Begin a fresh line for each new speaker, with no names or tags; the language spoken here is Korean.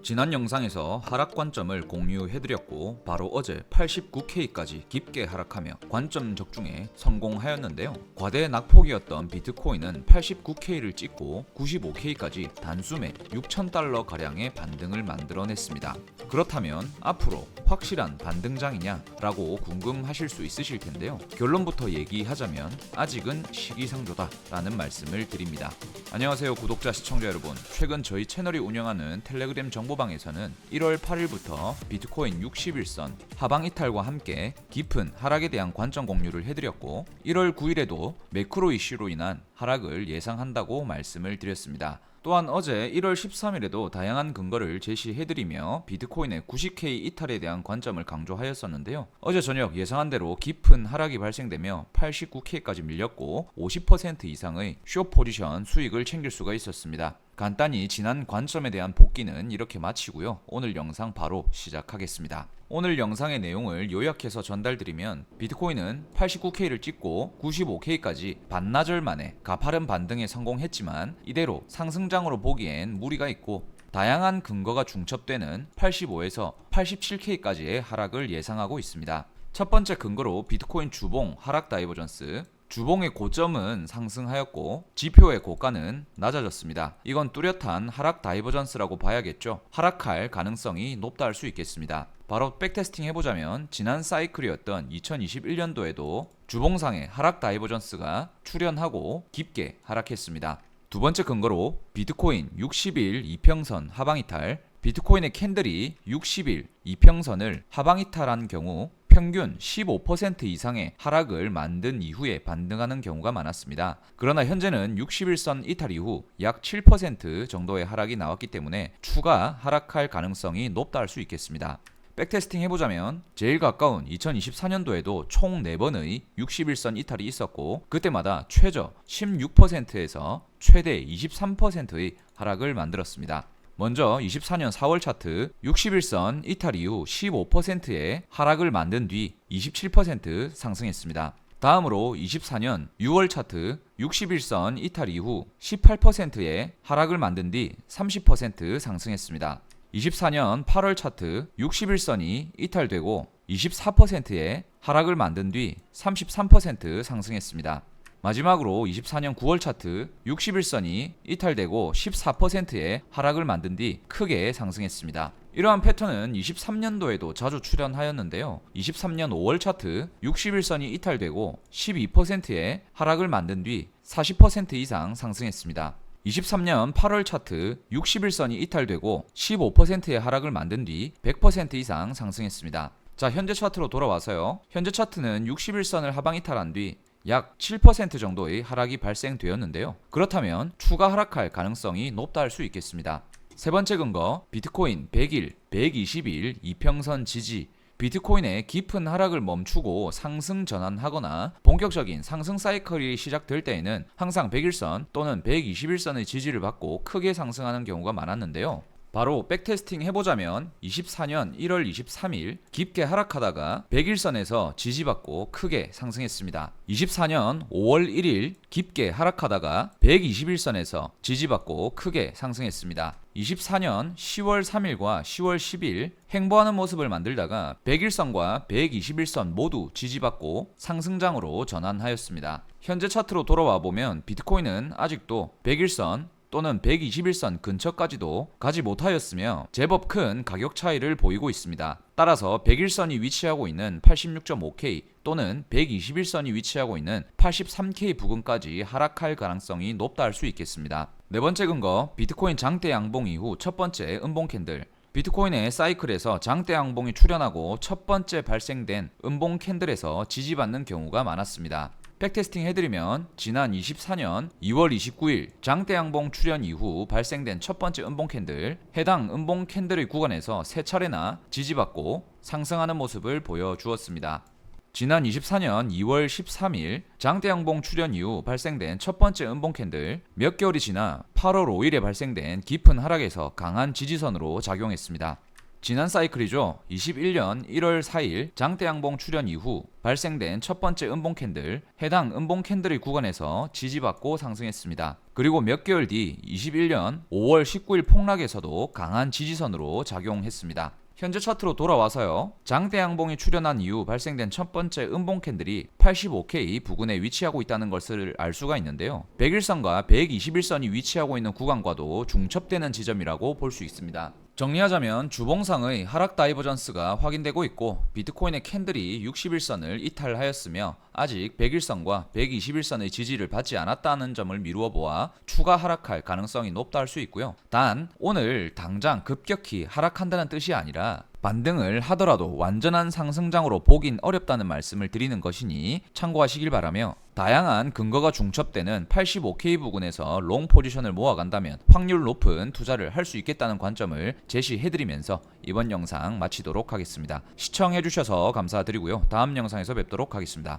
지난 영상에서 하락 관점을 공유해드렸고 바로 어제 89K까지 깊게 하락하며 관점 적중에 성공하였는데요. 과대 낙폭이었던 비트코인은 89K를 찍고 95K까지 단숨에 6,000달러 가량의 반등을 만들어냈습니다. 그렇다면 앞으로 확실한 반등장이냐 라고 궁금하실 수 있으실 텐데요. 결론부터 얘기하자면 아직은 시기상조다 라는 말씀을 드립니다. 안녕하세요 구독자 시청자 여러분, 최근 저희 채널이 운영하는 텔레그램 정보방에서는 1월 8일부터 비트코인 60일선 하방 이탈과 함께 깊은 하락에 대한 관점 공유를 해드렸고 1월 9일에도 매크로 이슈로 인한 하락을 예상한다고 말씀을 드렸습니다. 또한 어제 1월 13일에도 다양한 근거를 제시해드리며 비트코인의 90K 이탈에 대한 관점을 강조하였었는데요. 어제 저녁 예상한 대로 깊은 하락이 발생되며 89K까지 밀렸고 50% 이상의 숏 포지션 수익을 챙길 수가 있었습니다. 간단히 지난 관점에 대한 복기는 이렇게 마치고요. 오늘 영상 바로 시작하겠습니다. 오늘 영상의 내용을 요약해서 전달드리면 비트코인은 89K를 찍고 95K까지 반나절 만에 가파른 반등에 성공했지만 이대로 상승장으로 보기엔 무리가 있고 다양한 근거가 중첩되는 85에서 87K까지의 하락을 예상하고 있습니다. 첫 번째 근거로 비트코인 주봉 하락 다이버전스, 주봉의 고점은 상승하였고 지표의 고가는 낮아졌습니다. 이건 뚜렷한 하락 다이버전스라고 봐야겠죠. 하락할 가능성이 높다 할 수 있겠습니다. 바로 백테스팅 해보자면 지난 사이클이었던 2021년도에도 주봉상의 하락 다이버전스가 출현하고 깊게 하락했습니다. 두 번째 근거로 비트코인 60일 이평선 하방이탈, 비트코인의 캔들이 60일 이평선을 하방이탈한 경우 평균 15% 이상의 하락을 만든 이후에 반등하는 경우가 많았습니다. 그러나 현재는 60일선 이탈 이후 약 7% 정도의 하락이 나왔기 때문에 추가 하락할 가능성이 높다 할 수 있겠습니다. 백테스팅 해보자면 제일 가까운 2024년도에도 총 4번의 60일선 이탈이 있었고 그때마다 최저 16%에서 최대 23%의 하락을 만들었습니다. 먼저 24년 4월 차트 60일선 이탈 이후 15%의 하락을 만든 뒤 27% 상승했습니다. 다음으로 24년 6월 차트 60일선 이탈 이후 18%의 하락을 만든 뒤 30% 상승했습니다. 24년 8월 차트 60일선이 이탈되고 24%의 하락을 만든 뒤 33% 상승했습니다. 마지막으로 24년 9월 차트 60일선이 이탈되고 14%의 하락을 만든 뒤 크게 상승했습니다. 이러한 패턴은 23년도에도 자주 출현하였는데요. 23년 5월 차트 60일선이 이탈되고 12%의 하락을 만든 뒤 40% 이상 상승했습니다. 23년 8월 차트 60일선이 이탈되고 15%의 하락을 만든 뒤 100% 이상 상승했습니다. 자, 현재 차트로 돌아와서요. 현재 차트는 60일선을 하방 이탈한 뒤 약 7% 정도의 하락이 발생되었는데요. 그렇다면 추가 하락할 가능성이 높다 할 수 있겠습니다. 세 번째 근거, 비트코인 100일, 120일 이평선 지지. 비트코인의 깊은 하락을 멈추고 상승 전환하거나 본격적인 상승 사이클이 시작될 때에는 항상 100일선 또는 120일선의 지지를 받고 크게 상승하는 경우가 많았는데요. 바로 백테스팅 해보자면 24년 1월 23일 깊게 하락하다가 100일선에서 지지받고 크게 상승했습니다. 24년 5월 1일 깊게 하락하다가 121선에서 지지받고 크게 상승했습니다. 24년 10월 3일과 10월 10일 횡보하는 모습을 만들다가 100일선과 121선 모두 지지받고 상승장으로 전환하였습니다. 현재 차트로 돌아와 보면 비트코인은 아직도 100일선 또는 121선 근처까지도 가지 못하였으며 제법 큰 가격 차이를 보이고 있습니다. 따라서 100일선이 위치하고 있는 86.5K 또는 121선이 위치하고 있는 83K 부근까지 하락할 가능성이 높다 할 수 있겠습니다. 네 번째 근거, 비트코인 장대 양봉 이후 첫 번째 음봉 캔들. 비트코인의 사이클에서 장대 양봉이 출현하고 첫 번째 발생된 음봉 캔들에서 지지받는 경우가 많았습니다. 백테스팅 해드리면 지난 24년 2월 29일 장대 양봉 출현 이후 발생된 첫 번째 음봉 캔들, 해당 음봉 캔들의 구간에서 세 차례나 지지받고 상승하는 모습을 보여주었습니다. 지난 24년 2월 13일 장대 양봉 출현 이후 발생된 첫 번째 음봉 캔들, 몇 개월이 지나 8월 5일에 발생된 깊은 하락에서 강한 지지선으로 작용했습니다. 지난 사이클이죠. 21년 1월 4일 장대양봉 출현 이후 발생된 첫 번째 음봉 캔들, 해당 음봉 캔들의 구간에서 지지받고 상승했습니다. 그리고 몇 개월 뒤 21년 5월 19일 폭락에서도 강한 지지선으로 작용했습니다. 현재 차트로 돌아와서요. 장대양봉이 출현한 이후 발생된 첫 번째 음봉 캔들이 85K 부근에 위치하고 있다는 것을 알 수가 있는데요. 100일선과 121선이 위치하고 있는 구간과도 중첩되는 지점이라고 볼 수 있습니다. 정리하자면 주봉상의 하락 다이버전스가 확인되고 있고 비트코인의 캔들이 60일선을 이탈하였으며 아직 100일선과 121선의 지지를 받지 않았다는 점을 미루어 보아 추가 하락할 가능성이 높다 할 수 있고요. 단 오늘 당장 급격히 하락한다는 뜻이 아니라 반등을 하더라도 완전한 상승장으로 보긴 어렵다는 말씀을 드리는 것이니 참고하시길 바라며 다양한 근거가 중첩되는 85K 부근에서 롱 포지션을 모아간다면 확률 높은 투자를 할 수 있겠다는 관점을 제시해드리면서 이번 영상 마치도록 하겠습니다. 시청해주셔서 감사드리고요. 다음 영상에서 뵙도록 하겠습니다.